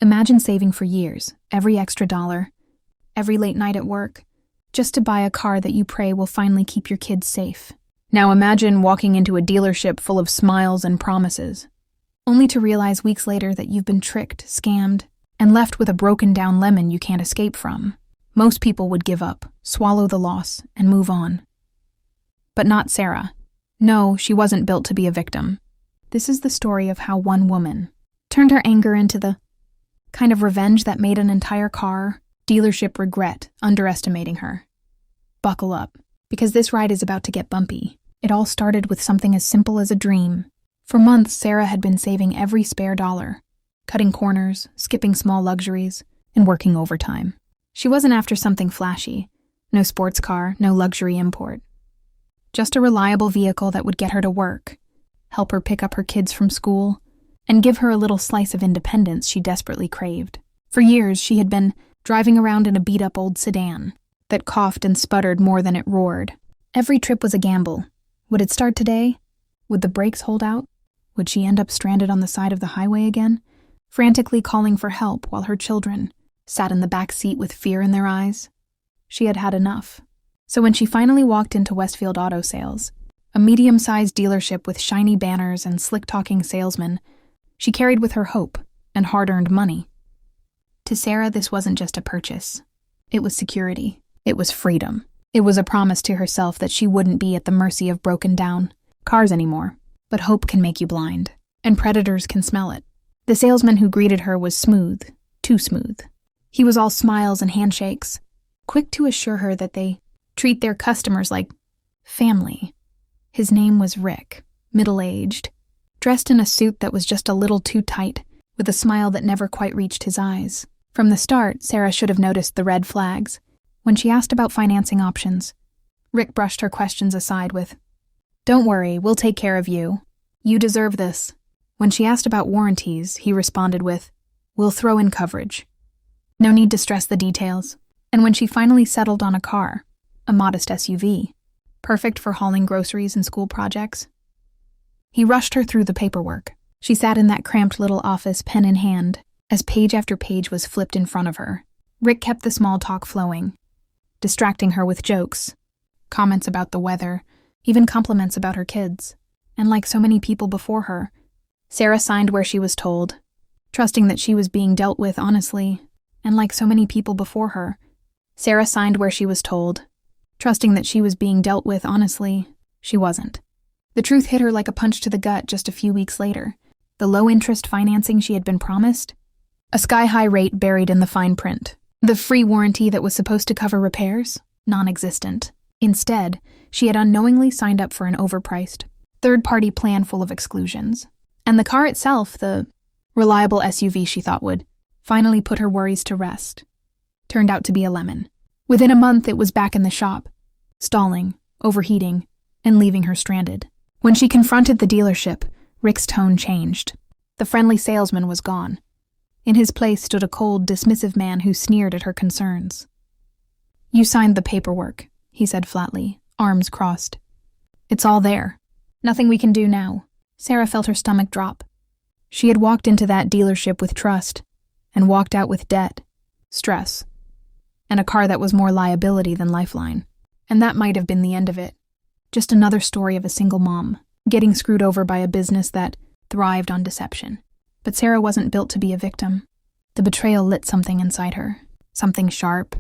Imagine saving for years, every extra dollar, every late night at work, just to buy a car that you pray will finally keep your kids safe. Now imagine walking into a dealership full of smiles and promises, only to realize weeks later that you've been tricked, scammed, and left with a broken-down lemon you can't escape from. Most people would give up, swallow the loss, and move on. But not Sarah. No, she wasn't built to be a victim. This is the story of how one woman turned her anger into the kind of revenge that made an entire car dealership regret underestimating her. Buckle up, because this ride is about to get bumpy. It all started with something as simple as a dream. For months, Sarah had been saving every spare dollar, cutting corners, skipping small luxuries, and working overtime. She wasn't after something flashy, no sports car, no luxury import. Just a reliable vehicle that would get her to work, help her pick up her kids from school, and give her a little slice of independence she desperately craved. For years, she had been driving around in a beat-up old sedan that coughed and sputtered more than it roared. Every trip was a gamble. Would it start today? Would the brakes hold out? Would she end up stranded on the side of the highway again, frantically calling for help while her children sat in the back seat with fear in their eyes? She had had enough. So when she finally walked into Westfield Auto Sales, a medium-sized dealership with shiny banners and slick-talking salesmen, she carried with her hope and hard-earned money. To Sarah, this wasn't just a purchase. It was security. It was freedom. It was a promise to herself that she wouldn't be at the mercy of broken-down cars anymore. But hope can make you blind, and predators can smell it. The salesman who greeted her was smooth, too smooth. He was all smiles and handshakes, quick to assure her that they treat their customers like family. His name was Rick, middle-aged, dressed in a suit that was just a little too tight, with a smile that never quite reached his eyes. From the start, Sarah should have noticed the red flags. When she asked about financing options, Rick brushed her questions aside with, "Don't worry, we'll take care of you. You deserve this." When she asked about warranties, he responded with, "We'll throw in coverage. No need to stress the details." And when she finally settled on a car, a modest SUV, perfect for hauling groceries and school projects, he rushed her through the paperwork. She sat in that cramped little office, pen in hand, as page after page was flipped in front of her. Rick kept the small talk flowing, distracting her with jokes, comments about the weather, even compliments about her kids. And like so many people before her, Sarah signed where she was told, trusting that she was being dealt with honestly. And like so many people before her, Sarah signed where she was told, trusting that she was being dealt with honestly. She wasn't. The truth hit her like a punch to the gut just a few weeks later. The low-interest financing she had been promised, a sky-high rate buried in the fine print. The free warranty that was supposed to cover repairs, non-existent. Instead, she had unknowingly signed up for an overpriced, third-party plan full of exclusions. And the car itself, the reliable SUV she thought would finally put her worries to rest, turned out to be a lemon. Within a month, it was back in the shop, stalling, overheating, and leaving her stranded. When she confronted the dealership, Rick's tone changed. The friendly salesman was gone. In his place stood a cold, dismissive man who sneered at her concerns. "You signed the paperwork," he said flatly, arms crossed. "It's all there. Nothing we can do now." Sarah felt her stomach drop. She had walked into that dealership with trust, and walked out with debt, stress, and a car that was more liability than lifeline. And that might have been the end of it. Just another story of a single mom, getting screwed over by a business that thrived on deception. But Sarah wasn't built to be a victim. The betrayal lit something inside her. Something sharp.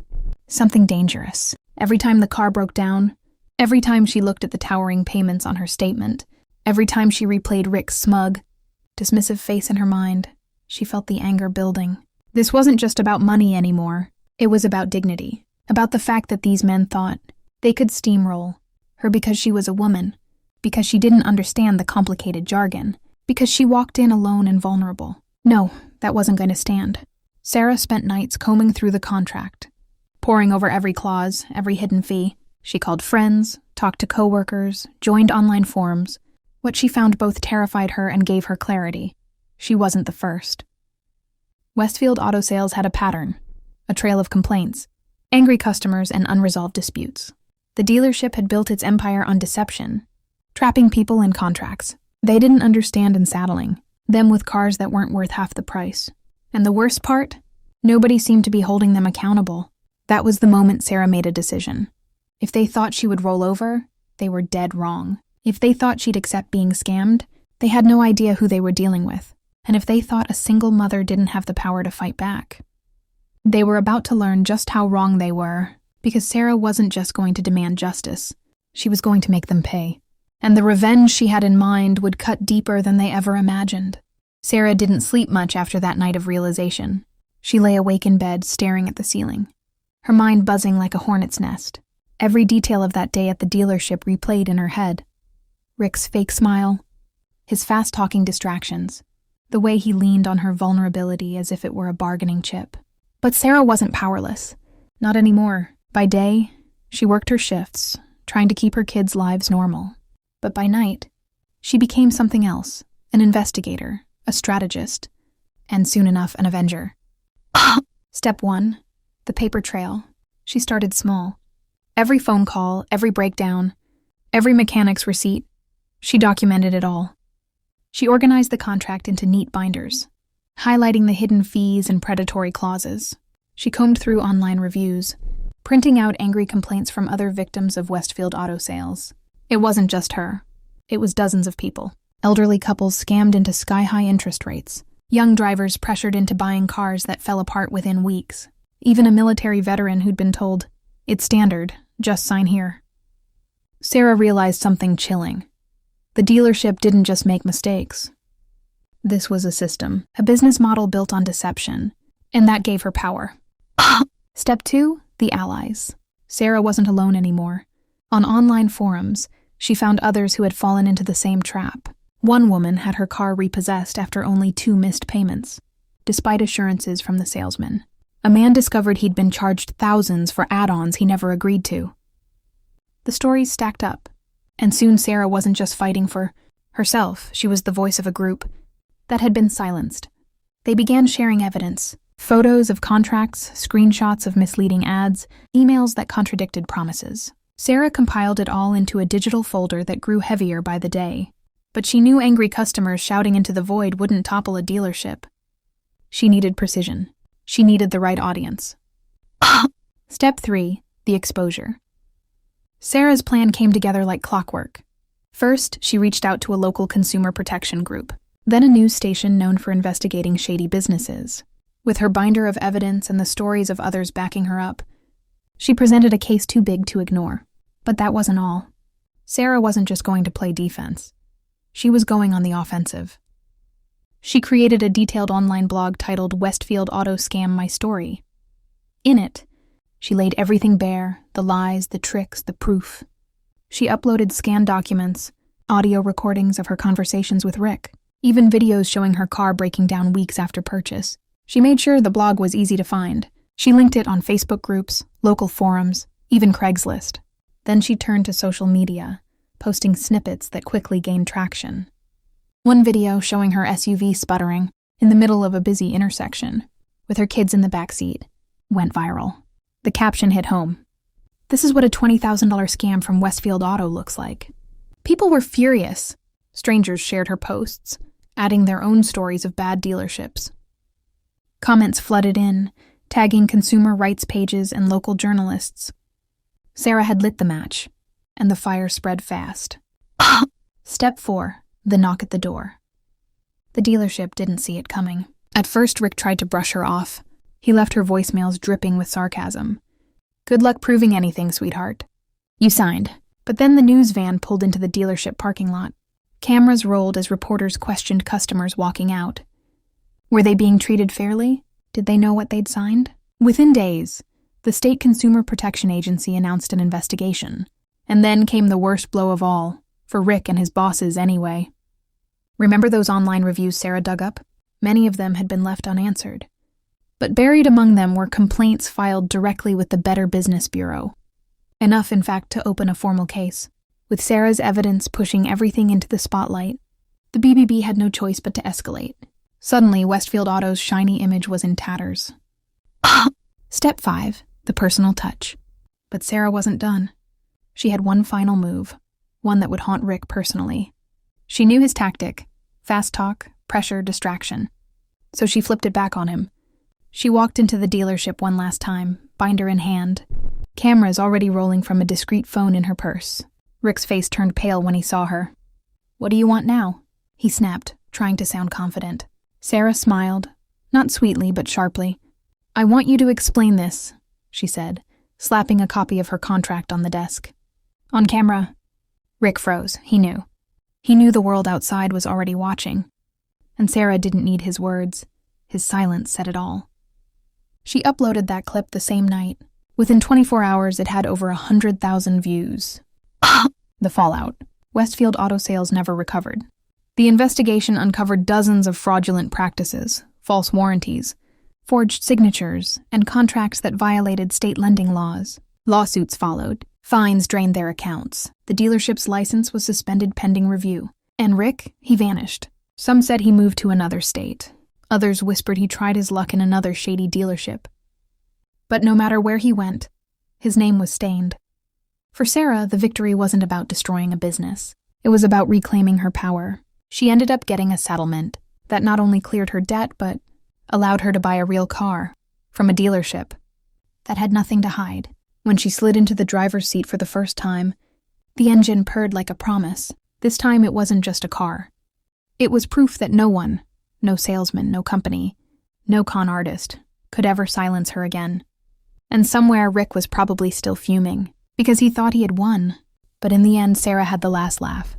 Something dangerous. Every time the car broke down, every time she looked at the towering payments on her statement, every time she replayed Rick's smug, dismissive face in her mind, she felt the anger building. This wasn't just about money anymore. It was about dignity. About the fact that these men thought they could steamroll her because she was a woman, because she didn't understand the complicated jargon, because she walked in alone and vulnerable. No, that wasn't going to stand. Sarah spent nights combing through the contract, poring over every clause, every hidden fee. She called friends, talked to coworkers, joined online forums. What she found both terrified her and gave her clarity. She wasn't the first. Westfield Auto Sales had a pattern, a trail of complaints, angry customers, and unresolved disputes. The dealership had built its empire on deception, trapping people in contracts they didn't understand and saddling them with cars that weren't worth half the price. And the worst part? Nobody seemed to be holding them accountable. That was the moment Sarah made a decision. If they thought she would roll over, they were dead wrong. If they thought she'd accept being scammed, they had no idea who they were dealing with. And if they thought a single mother didn't have the power to fight back, they were about to learn just how wrong they were, because Sarah wasn't just going to demand justice. She was going to make them pay. And the revenge she had in mind would cut deeper than they ever imagined. Sarah didn't sleep much after that night of realization. She lay awake in bed, staring at the ceiling, her mind buzzing like a hornet's nest. Every detail of that day at the dealership replayed in her head. Rick's fake smile, his fast-talking distractions, the way he leaned on her vulnerability as if it were a bargaining chip. But Sarah wasn't powerless. Not anymore. By day, she worked her shifts, trying to keep her kids' lives normal. But by night, she became something else, an investigator, a strategist, and soon enough, an avenger. Step 1, the paper trail. She started small. Every phone call, every breakdown, every mechanic's receipt, she documented it all. She organized the contract into neat binders, highlighting the hidden fees and predatory clauses. She combed through online reviews, printing out angry complaints from other victims of Westfield auto sales. It wasn't just her. It was dozens of people. Elderly couples scammed into sky-high interest rates. Young drivers pressured into buying cars that fell apart within weeks. Even a military veteran who'd been told, "It's standard, just sign here." Sarah realized something chilling. The dealership didn't just make mistakes. This was a system, a business model built on deception, and that gave her power. Step 2, the allies. Sarah wasn't alone anymore. On online forums, she found others who had fallen into the same trap. One woman had her car repossessed after only 2 missed payments, despite assurances from the salesman. A man discovered he'd been charged thousands for add-ons he never agreed to. The stories stacked up, and soon Sarah wasn't just fighting for herself, she was the voice of a group that had been silenced. They began sharing evidence, photos of contracts, screenshots of misleading ads, emails that contradicted promises. Sarah compiled it all into a digital folder that grew heavier by the day. But she knew angry customers shouting into the void wouldn't topple a dealership. She needed precision. She needed the right audience. Step 3, the exposure. Sarah's plan came together like clockwork. First, she reached out to a local consumer protection group, then a news station known for investigating shady businesses. With her binder of evidence and the stories of others backing her up, she presented a case too big to ignore. But that wasn't all. Sarah wasn't just going to play defense. She was going on the offensive. She created a detailed online blog titled "Westfield Auto Scam My Story." In it, she laid everything bare, the lies, the tricks, the proof. She uploaded scanned documents, audio recordings of her conversations with Rick, even videos showing her car breaking down weeks after purchase. She made sure the blog was easy to find. She linked it on Facebook groups, local forums, even Craigslist. Then she turned to social media, posting snippets that quickly gained traction. One video showing her SUV sputtering in the middle of a busy intersection, with her kids in the backseat, went viral. The caption hit home. "This is what a $20,000 scam from Westfield Auto looks like." People were furious. Strangers shared her posts, adding their own stories of bad dealerships. Comments flooded in, tagging consumer rights pages and local journalists. Sarah had lit the match, and the fire spread fast. Step 4, the knock at the door. The dealership didn't see it coming. At first, Rick tried to brush her off. He left her voicemails dripping with sarcasm. "Good luck proving anything, sweetheart. You signed." But then the news van pulled into the dealership parking lot. Cameras rolled as reporters questioned customers walking out. Were they being treated fairly? Did they know what they'd signed? Within days, the State Consumer Protection Agency announced an investigation. And then came the worst blow of all, for Rick and his bosses anyway. Remember those online reviews Sarah dug up? Many of them had been left unanswered. But buried among them were complaints filed directly with the Better Business Bureau. Enough, in fact, to open a formal case. With Sarah's evidence pushing everything into the spotlight, the BBB had no choice but to escalate. Suddenly, Westfield Auto's shiny image was in tatters. Step 5, the personal touch. But Sarah wasn't done. She had one final move, one that would haunt Rick personally. She knew his tactic: fast talk, pressure, distraction. so she flipped it back on him. She walked into the dealership one last time, binder in hand, cameras already rolling from a discreet phone in her purse. Rick's face turned pale when he saw her. "What do you want now?" he snapped, trying to sound confident. Sarah smiled, not sweetly but sharply. "I want you to explain this," she said, slapping a copy of her contract on the desk. "On camera." Rick froze. He knew. He knew the world outside was already watching. And Sarah didn't need his words. His silence said it all. She uploaded that clip the same night. Within 24 hours, it had over 100,000 views. The fallout. Westfield Auto Sales never recovered. The investigation uncovered dozens of fraudulent practices, false warranties, forged signatures, and contracts that violated state lending laws. Lawsuits followed. Fines drained their accounts. The dealership's license was suspended pending review. And Rick, he vanished. Some said he moved to another state. Others whispered he tried his luck in another shady dealership. But no matter where he went, his name was stained. For Sarah, the victory wasn't about destroying a business. It was about reclaiming her power. She ended up getting a settlement that not only cleared her debt, but allowed her to buy a real car from a dealership that had nothing to hide. When she slid into the driver's seat for the first time, the engine purred like a promise. This time it wasn't just a car. It was proof that no one, no salesman, no company, no con artist, could ever silence her again. And somewhere Rick was probably still fuming, because he thought he had won. But in the end, Sarah had the last laugh.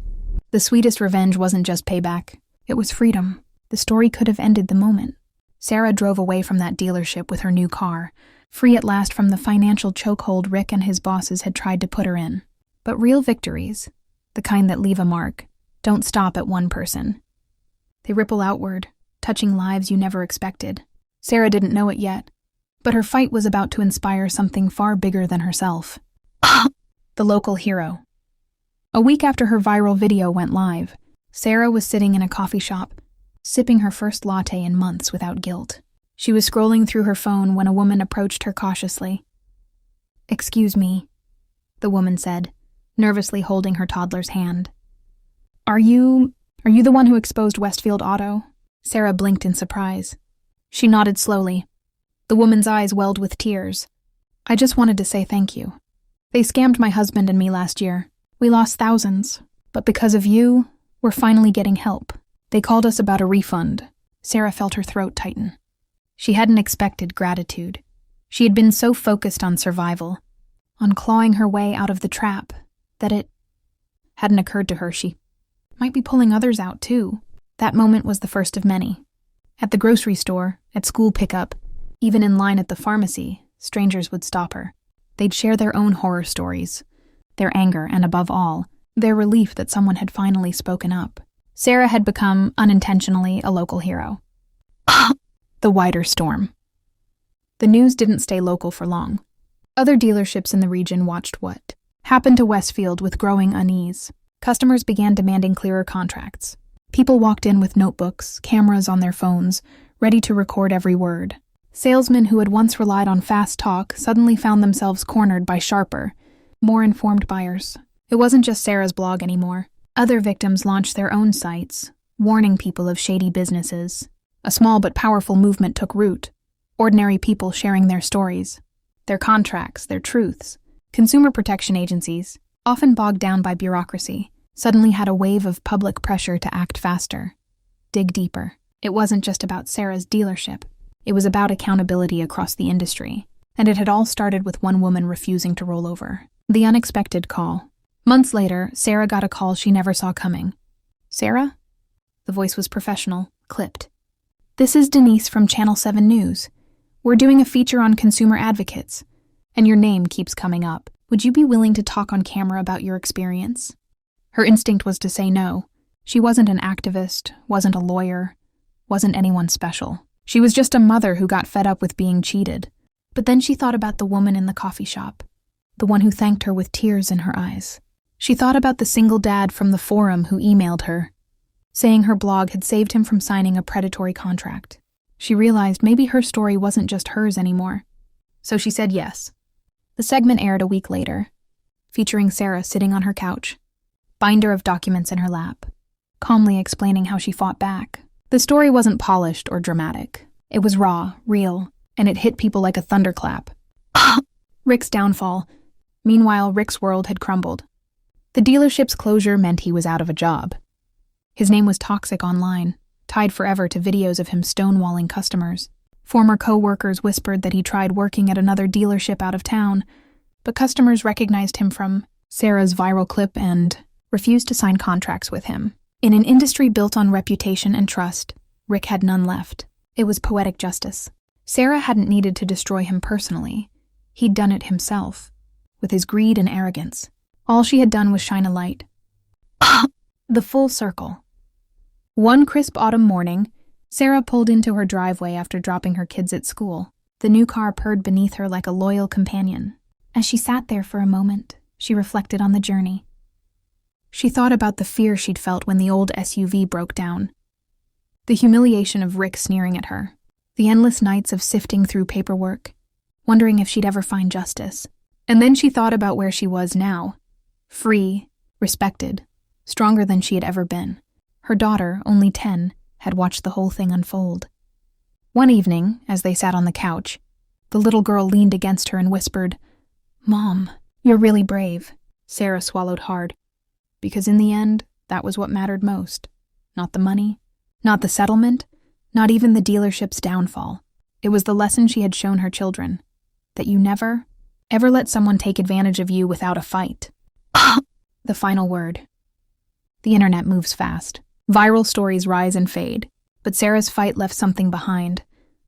The sweetest revenge wasn't just payback. It was freedom. The story could have ended the moment. Sarah drove away from that dealership with her new car, free at last from the financial chokehold Rick and his bosses had tried to put her in. But real victories, the kind that leave a mark, don't stop at one person. They ripple outward, touching lives you never expected. Sarah didn't know it yet, but her fight was about to inspire something far bigger than herself. The local hero. A week after her viral video went live, Sarah was sitting in a coffee shop, sipping her first latte in months without guilt. She was scrolling through her phone when a woman approached her cautiously. "Excuse me," the woman said, nervously holding her toddler's hand. Are you the one who exposed Westfield Auto?" Sarah blinked in surprise. She nodded slowly. The woman's eyes welled with tears. "I just wanted to say thank you. They scammed my husband and me last year. We lost thousands, but because of you, we're finally getting help. They called us about a refund." Sarah felt her throat tighten. She hadn't expected gratitude. She had been so focused on survival, on clawing her way out of the trap, that it hadn't occurred to her she might be pulling others out too. That moment was the first of many. At the grocery store, at school pickup, even in line at the pharmacy, strangers would stop her. They'd share their own horror stories, their anger, and above all, their relief that someone had finally spoken up. Sarah had become, unintentionally, a local hero. The wider storm. The news didn't stay local for long. Other dealerships in the region watched what happened to Westfield with growing unease. Customers began demanding clearer contracts. People walked in with notebooks, cameras on their phones, ready to record every word. Salesmen who had once relied on fast talk suddenly found themselves cornered by sharper, more informed buyers. It wasn't just Sarah's blog anymore. Other victims launched their own sites, warning people of shady businesses. A small but powerful movement took root. Ordinary people sharing their stories, their contracts, their truths. Consumer protection agencies, often bogged down by bureaucracy, suddenly had a wave of public pressure to act faster, dig deeper. It wasn't just about Sarah's dealership. It was about accountability across the industry. And it had all started with one woman refusing to roll over. The unexpected call. Months later, Sarah got a call she never saw coming. "Sarah?" The voice was professional, clipped. "This is Denise from Channel 7 News. We're doing a feature on consumer advocates, and your name keeps coming up. Would you be willing to talk on camera about your experience?" Her instinct was to say no. She wasn't an activist, wasn't a lawyer, wasn't anyone special. She was just a mother who got fed up with being cheated. But then she thought about the woman in the coffee shop, the one who thanked her with tears in her eyes. She thought about the single dad from the forum who emailed her, saying her blog had saved him from signing a predatory contract. She realized maybe her story wasn't just hers anymore. So she said yes. The segment aired a week later, featuring Sarah sitting on her couch, binder of documents in her lap, calmly explaining how she fought back. The story wasn't polished or dramatic. It was raw, real, and it hit people like a thunderclap. Rick's downfall. Meanwhile, Rick's world had crumbled. The dealership's closure meant he was out of a job. His name was toxic online, tied forever to videos of him stonewalling customers. Former co-workers whispered that he tried working at another dealership out of town, but customers recognized him from Sarah's viral clip and refused to sign contracts with him. In an industry built on reputation and trust, Rick had none left. It was poetic justice. Sarah hadn't needed to destroy him personally. He'd done it himself, with his greed and arrogance. All she had done was shine a light. The full circle. One crisp autumn morning, Sarah pulled into her driveway after dropping her kids at school. The new car purred beneath her like a loyal companion. As she sat there for a moment, she reflected on the journey. She thought about the fear she'd felt when the old SUV broke down, the humiliation of Rick sneering at her, the endless nights of sifting through paperwork, wondering if she'd ever find justice. And then she thought about where she was now, free, respected, stronger than she had ever been. Her daughter, only 10, had watched the whole thing unfold. One evening, as they sat on the couch, the little girl leaned against her and whispered, "Mom, you're really brave." Sarah swallowed hard, because in the end, that was what mattered most. Not the money, not the settlement, not even the dealership's downfall. It was the lesson she had shown her children, that you never, ever let someone take advantage of you without a fight. The final word. The internet moves fast. Viral stories rise and fade, but Sarah's fight left something behind,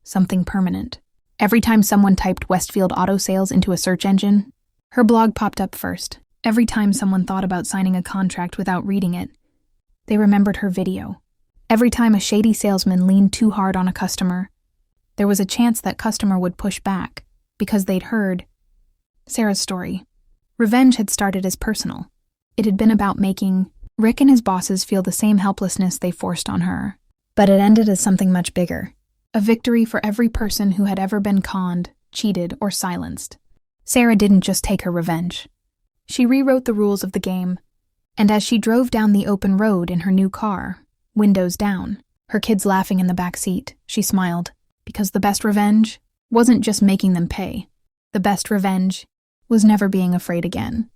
something permanent. Every time someone typed Westfield Auto Sales into a search engine, her blog popped up first. Every time someone thought about signing a contract without reading it, they remembered her video. Every time a shady salesman leaned too hard on a customer, there was a chance that customer would push back because they'd heard Sarah's story. Revenge had started as personal. It had been about making Rick and his bosses feel the same helplessness they forced on her. But it ended as something much bigger, a victory for every person who had ever been conned, cheated, or silenced. Sarah didn't just take her revenge. She rewrote the rules of the game, and as she drove down the open road in her new car, windows down, her kids laughing in the back seat, she smiled, because the best revenge wasn't just making them pay. The best revenge was never being afraid again.